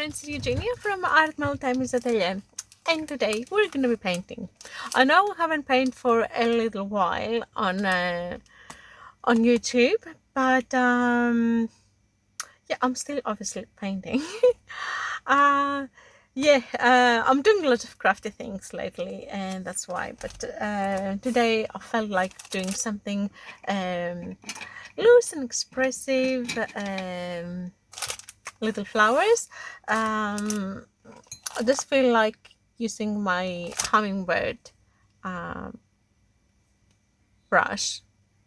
it's Eugenia from Art Meltimes Atelier, and today we're going to be painting. I know I haven't painted for a little while on YouTube, but yeah, I'm still obviously painting. uh, I'm doing a lot of crafty things lately, and that's why. But today I felt like doing something loose and expressive. Little flowers. I just feel like using my hummingbird um, brush.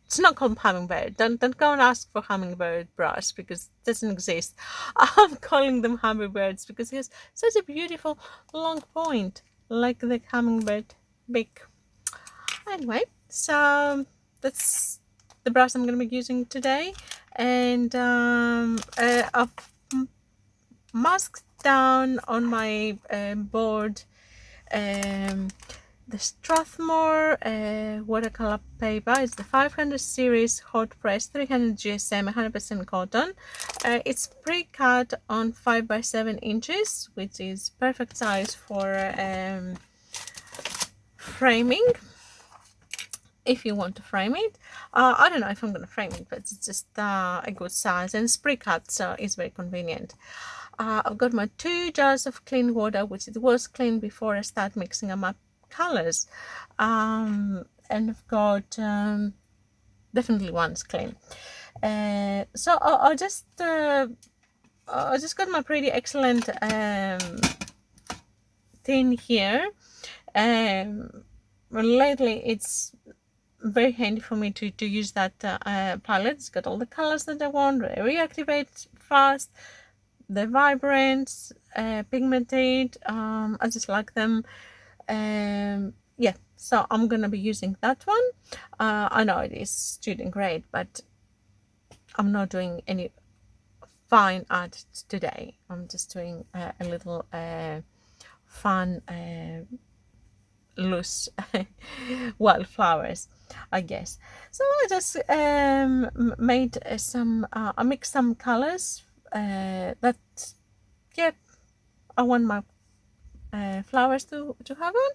It's not called hummingbird. Don't go and ask for hummingbird brush because it doesn't exist. I'm calling them hummingbirds because it has such a beautiful long point, like the hummingbird beak. Anyway, so that's the brush I'm going to be using today, and I've masked down on my board the Strathmore watercolor paper. It's the 500 series hot press 300 GSM 100% cotton. It's pre-cut on 5x7 inches, which is perfect size for framing if you want to frame it. I don't know if I'm going to frame it, but it's just a good size, and it's pre-cut, so it's very convenient. I've got my 2 jars of clean water, which it was clean before I start mixing up my colors, and I've got definitely one's clean. So I just got my pretty excellent tin here. Lately it's very handy for me to use that palette. It's got all the colors that I want. They reactivate fast. They're vibrant, pigmented. I just like them. Yeah, so I'm gonna be using that one. I know it is student grade, but I'm not doing any fine art today. I'm just doing a little fun loose wildflowers, I guess. So I just made some I mixed some colors that, yeah, I want my flowers to have on,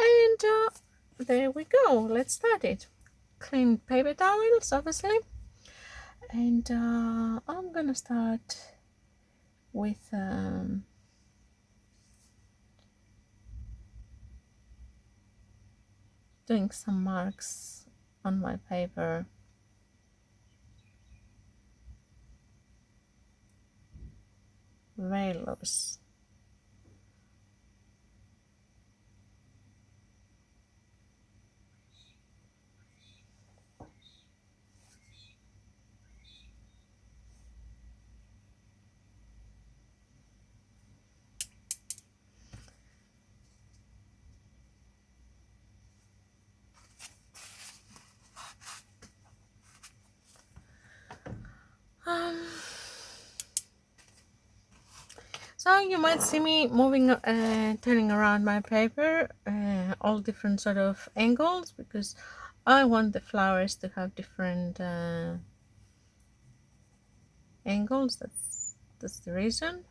and there we go. Let's start it. Clean paper towels, obviously, and I'm gonna start with doing some marks on my paper. Very loose. So you might see me moving, turning around my paper, all different sort of angles, because I want the flowers to have different angles. That's the reason.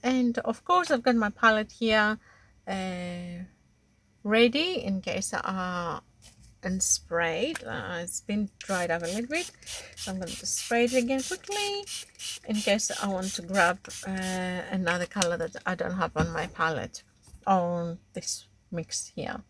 And of course I've got my palette here ready in case and sprayed. It's been dried up a little bit, so I'm going to spray it again quickly in case I want to grab another color that I don't have on my palette on this mix here.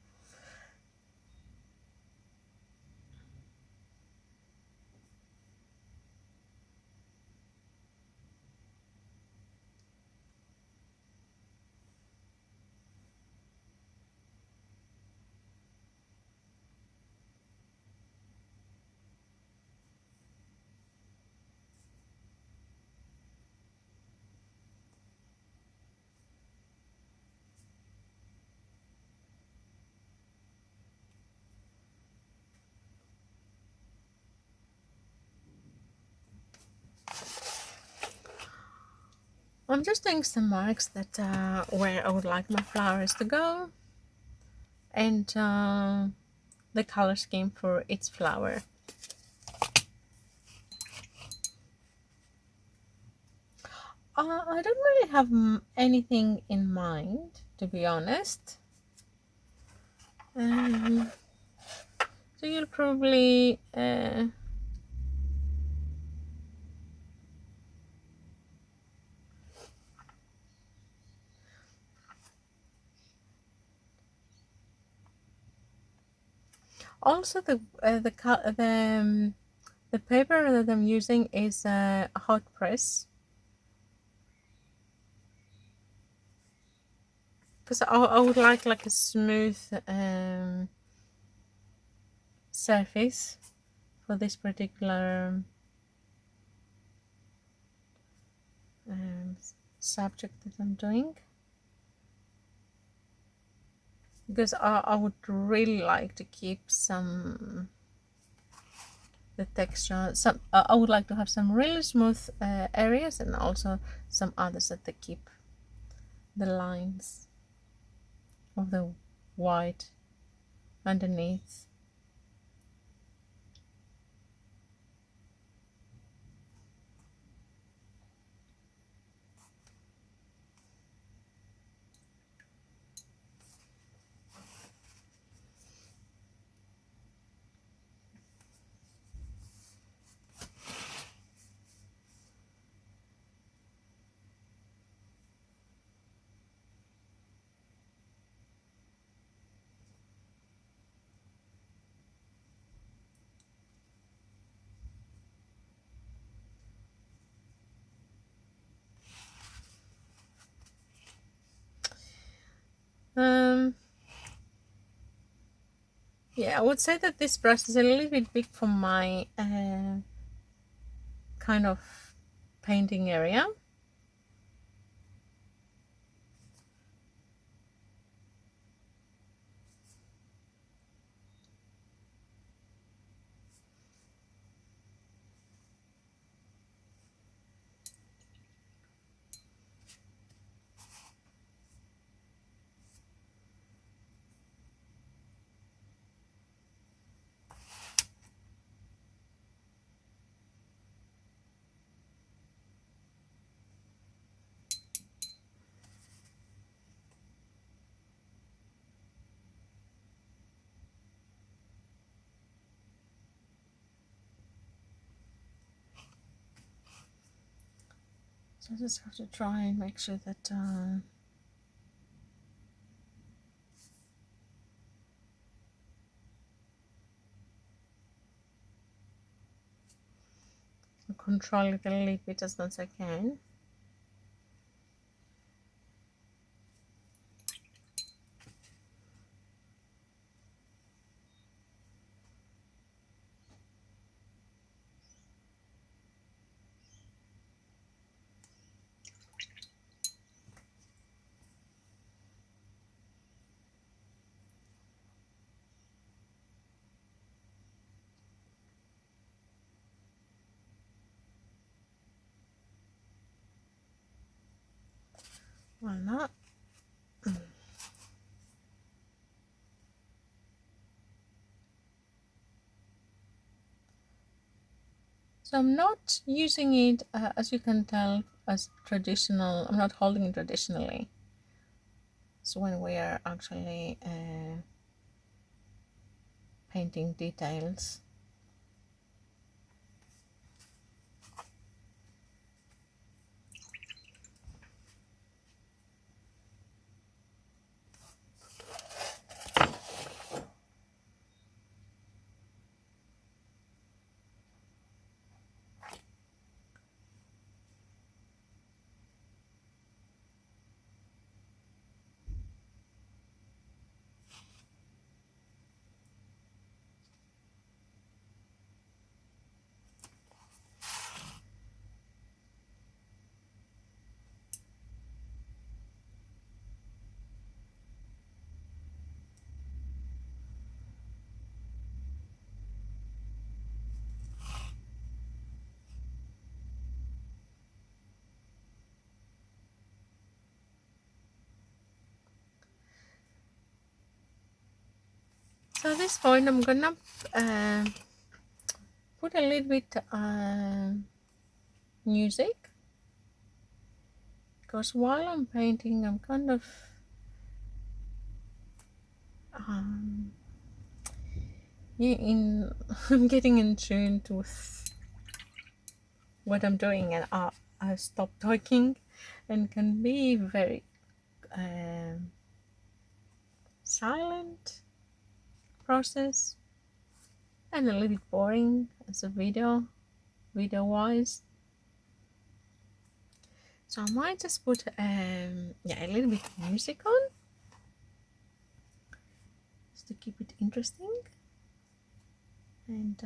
I'm just doing some marks that where I would like my flowers to go, and the color scheme for each flower. I don't really have anything in mind, to be honest. So you'll probably also the paper that I'm using is a hot press, because I would like a smooth surface for this particular um, subject that I'm doing, because I would really like to keep some the texture. Some I would like to have some really smooth areas, and also some others that they keep the lines of the white underneath. Um, yeah, I would say that this brush is a little bit big for my kind of painting area. So I just have to try and make sure that I control it a little bit as much as I can. Why not? So I'm not using it, as you can tell, as traditional. I'm not holding it traditionally. So when we are actually painting details. So at this point, I'm gonna put a little bit music. because while I'm painting, I'm kind of I'm getting in tune with what I'm doing, and I stop talking and can be very silent process and a little bit boring as a video wise. So I might just put a little bit of music on just to keep it interesting, and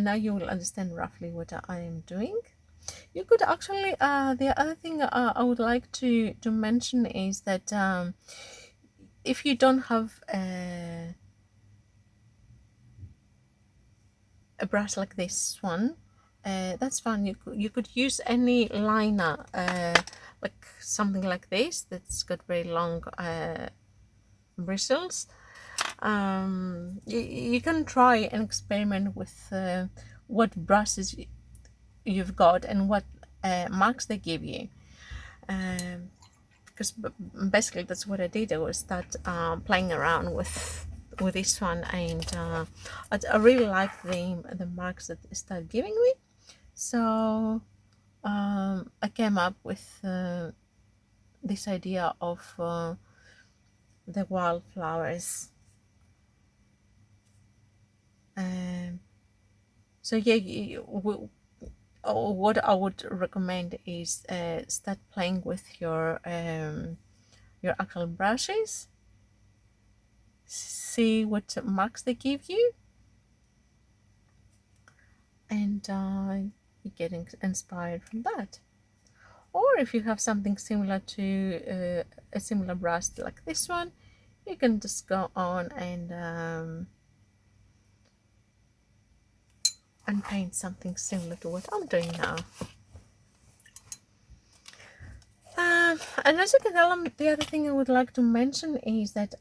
now you will understand roughly what I am doing. You could actually the other thing I would like to mention is that if you don't have a brush like this one, that's fine. You could use any liner, like something like this that's got very long bristles. You can try and experiment with what brushes you've got and what marks they give you, because basically that's what I did. I was start playing around with this one, and I really like the marks that it started giving me. So I came up with this idea of the wildflowers. So yeah, what I would recommend is start playing with your actual brushes, see what marks they give you, and you're getting inspired from that. Or if you have something similar to a similar brush like this one, you can just go on and paint something similar to what I'm doing now. And as you can tell, the other thing I would like to mention is that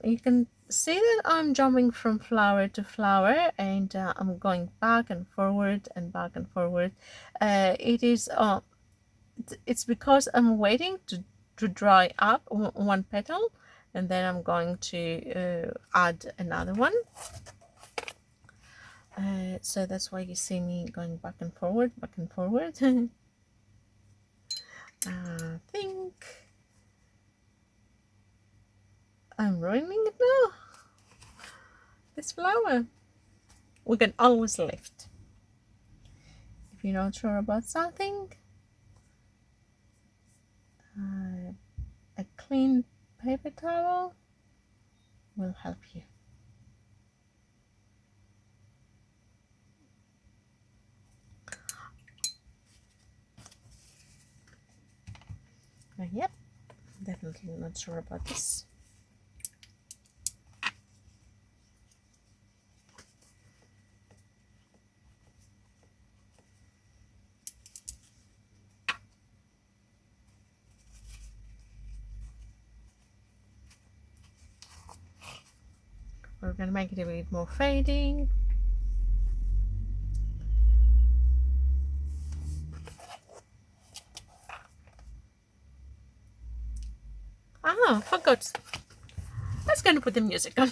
you can see that I'm jumping from flower to flower, and I'm going back and forward and back and forward. It's because I'm waiting to dry up one petal, and then I'm going to add another one. So that's why you see me going back and forward. I think I'm ruining it now. This flower. We can always lift. If you're not sure about something, a clean paper towel will help you. Yep, definitely not sure about this. We're gonna make it a bit more fading. Ah, forgot. Let's go and put the music on.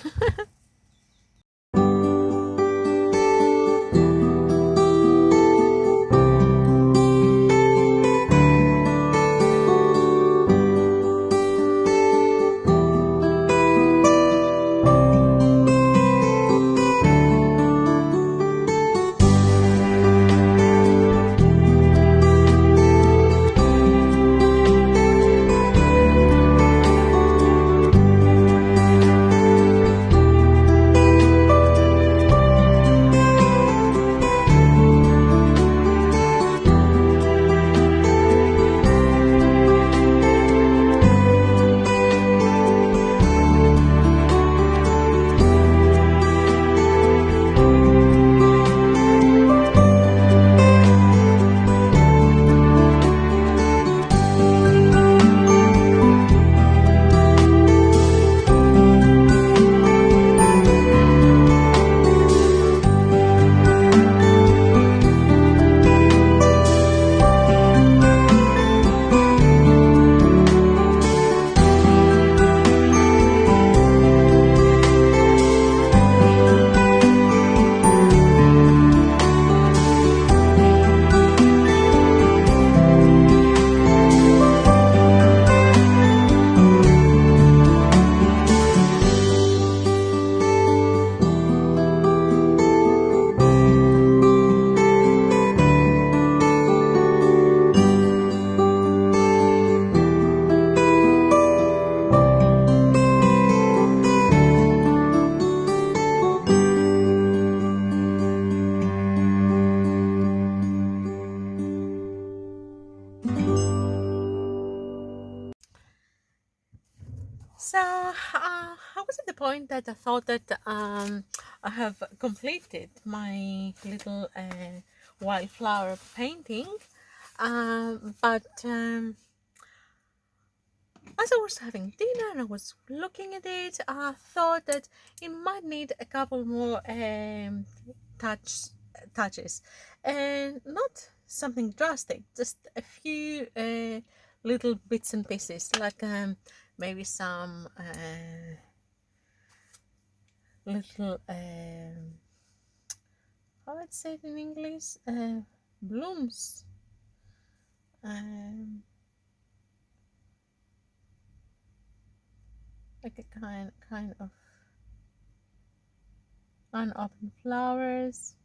I was at the point that I thought that I have completed my little wildflower painting, but as I was having dinner and I was looking at it, I thought that it might need a couple more touches, and not something drastic, just a few little bits and pieces, like maybe some little how I'd say it in English, blooms, um, like a kind of unopened flowers.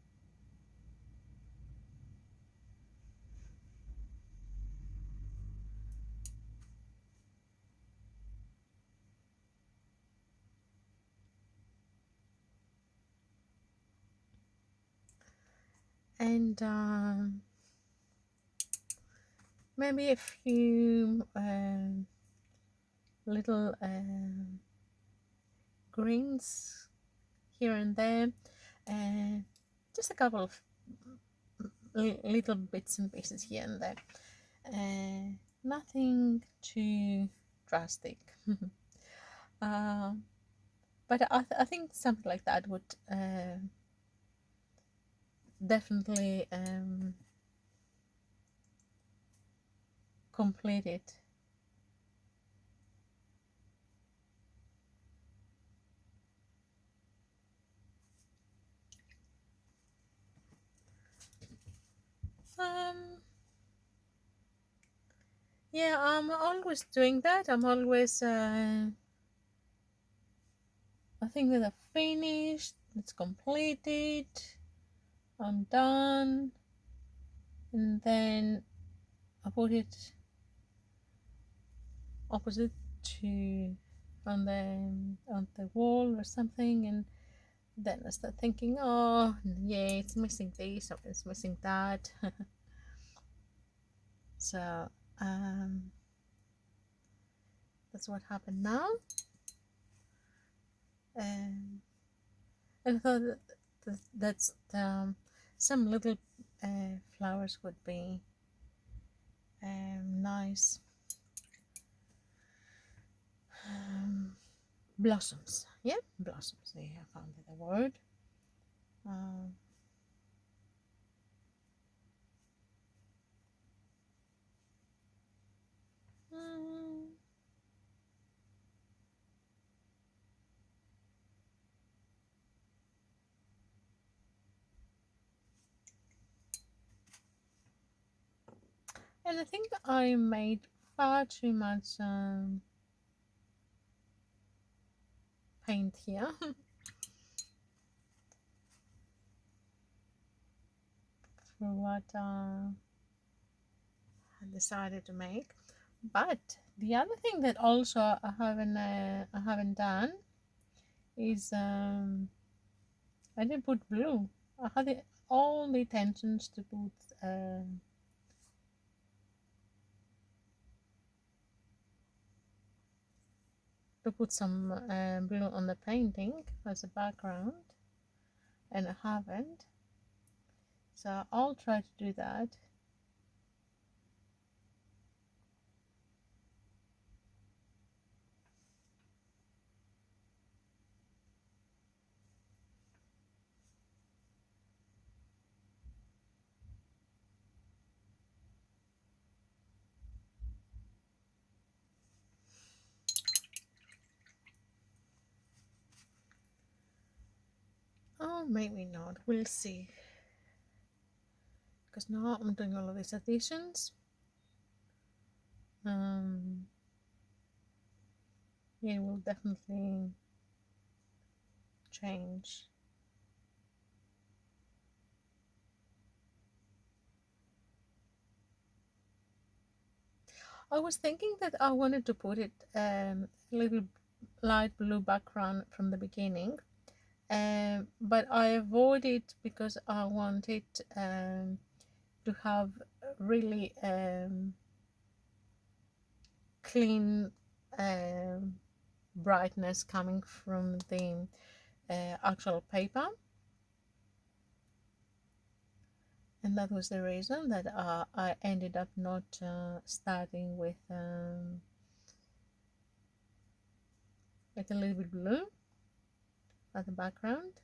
And maybe a few little greens here and there, and just a couple of little bits and pieces here and there. Nothing too drastic. uh, but I think something like that would definitely complete it. Um, yeah, I'm always doing that. I'm always, I think that I've finished, it's completed, I'm done, and then I put it opposite to on the wall or something, and then I start thinking, oh yeah, it's missing this or it's missing that. So um, that's what happened now. Um, and I thought that's some little flowers would be nice blossoms. Yeah, blossoms. Yeah, I found the word. Um, mm, and I think I made far too much paint here for what I decided to make. But the other thing that also I haven't done is I didn't put blue. I had all the intentions to put some blue on the painting as a background, and I haven't. So I'll try to do that. Oh, maybe not. We'll see. Because now I'm doing all of these additions. Um, yeah, it will definitely change. I was thinking that I wanted to put it a little light blue background from the beginning, but I avoid it because I want it to have really clean, um, brightness coming from the actual paper, and that was the reason that I ended up not starting with like a little bit blue at the background.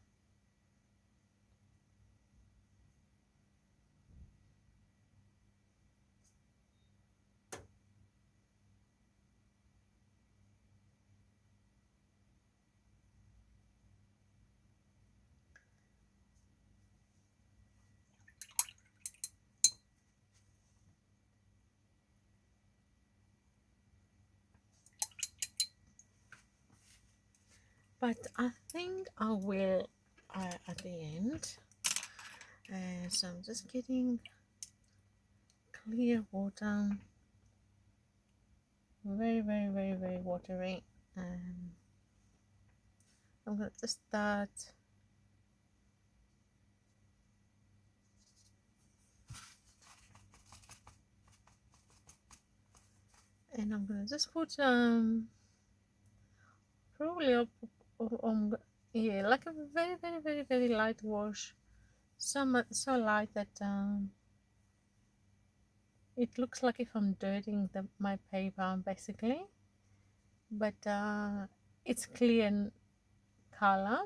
But I think I will at the end. So I'm just getting clear water, very watery. I'm going to start and I'm going to just put probably up yeah, like a very light wash, so light that it looks like if I'm dirtying my paper basically, but it's clear color,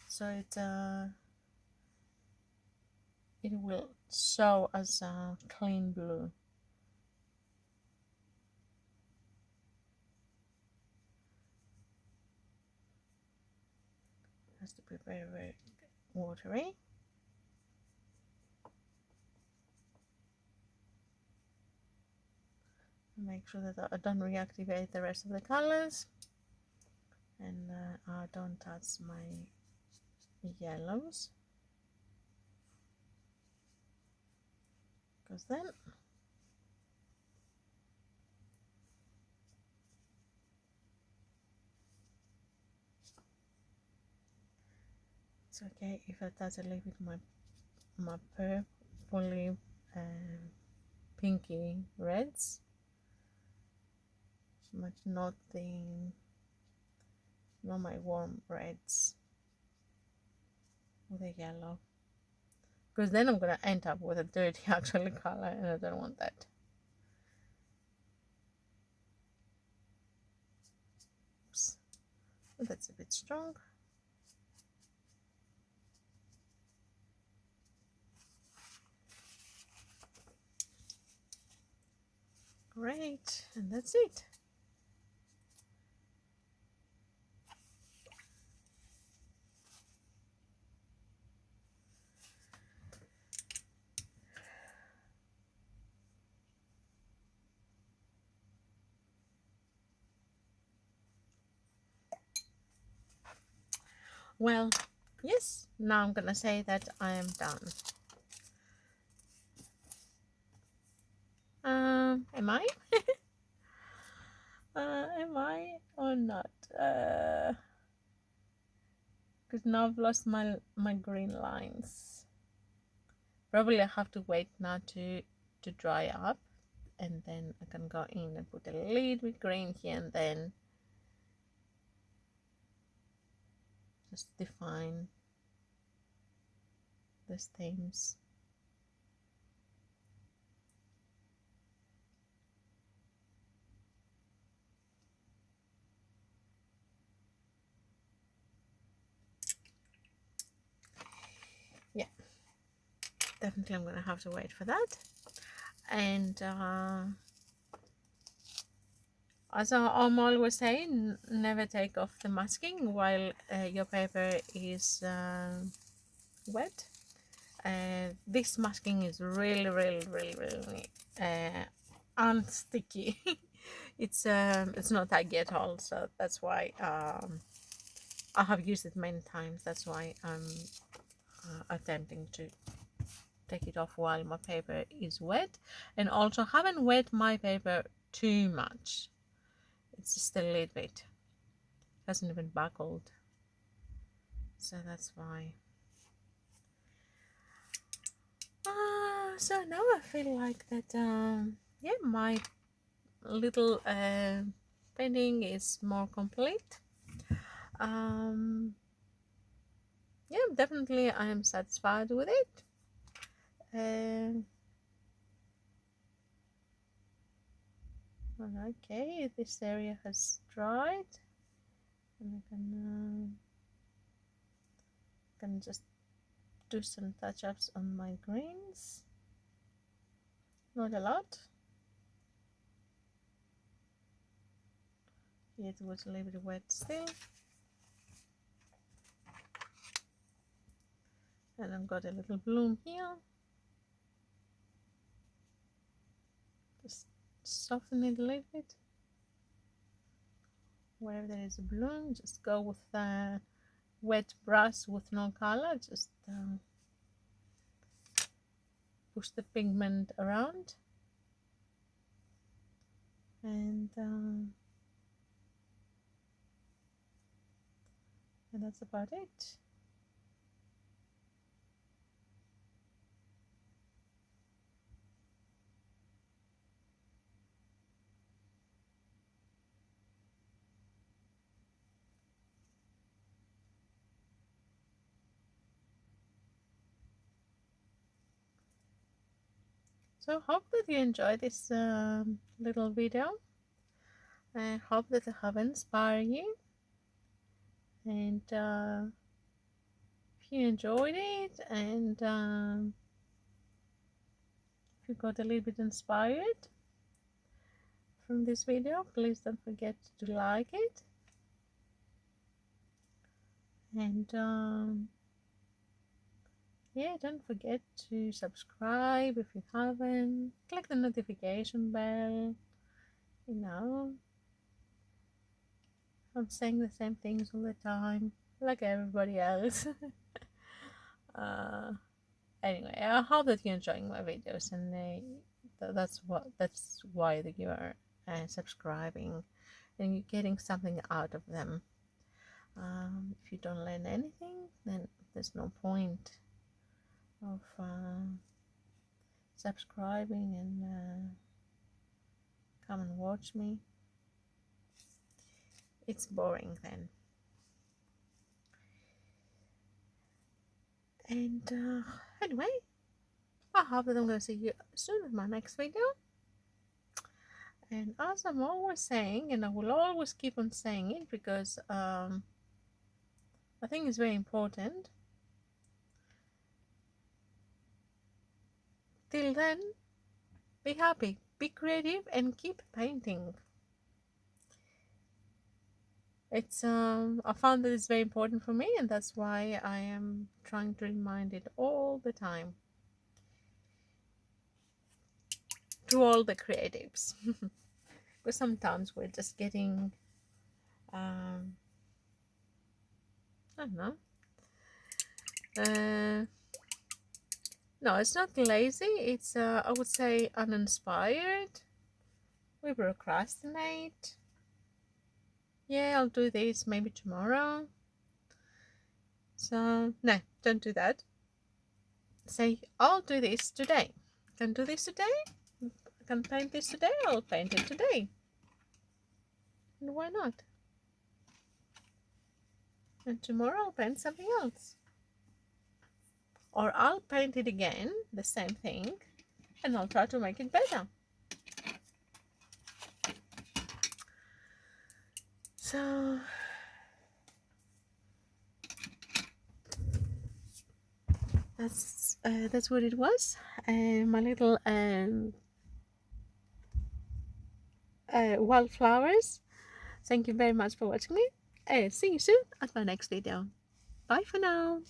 so it will show as a clean blue. Has to be very watery. Make sure that I don't reactivate the rest of the colors, and I don't touch my yellows, because then it's okay if I touch a little bit my purpley pinky reds, but not my warm reds with a yellow, because then I'm gonna end up with a dirty actually color, and I don't want that. Oops. That's a bit strong. Great, and that's it. Well, yes, now I'm gonna say that I am done. Am I? Am I or not? Because now I've lost my green lines. Probably I have to wait now to dry up, and then I can go in and put a little bit green here, and then just define the stems. Yeah, definitely I'm gonna have to wait for that. And as I'm always saying, never take off the masking while your paper is wet. This masking is really unsticky. It's not tacky at all, so that's why I have used it many times. That's why I'm attempting to take it off while my paper is wet, and also haven't wet my paper too much. It's just a little bit. It hasn't even buckled, so that's why. So now I feel like that yeah, my little painting is more complete. Yeah, definitely I am satisfied with it. Okay, this area has dried, and I can just do some touch-ups on my greens. Not a lot. It was a little bit wet still. And I've got a little bloom here. Just soften it a little bit. Wherever there is a bloom, just go with a wet brush with no color. Just push the pigment around. And that's about it. So hope that you enjoy this little video. I hope that I have inspired you. And if you enjoyed it, and if you got a little bit inspired from this video, please don't forget to like it. And yeah, don't forget to subscribe if you haven't. Click the notification bell. You know, I'm saying the same things all the time, like everybody else. Anyway, I hope that you're enjoying my videos, and that's why that you are subscribing, and you're getting something out of them. If you don't learn anything, then there's no point of subscribing and come and watch me. It's boring then. And anyway, I hope that I'm going to see you soon in my next video. And as I'm always saying, and I will always keep on saying it, because I think it's very important. Till then, be happy, be creative, and keep painting. It's I found that it's very important for me, and that's why I am trying to remind it all the time to all the creatives. Because sometimes we're just getting I don't know, no, it's not lazy, it's I would say uninspired. We procrastinate. Yeah, I'll do this maybe tomorrow. So no, don't do that. Say, I'll do this today. Can do this today? I can paint this today, I'll paint it today. And why not? And tomorrow I'll paint something else. Or I'll paint it again, the same thing, and I'll try to make it better. So that's what it was. My little wildflowers. Thank you very much for watching me. See you soon at my next video. Bye for now.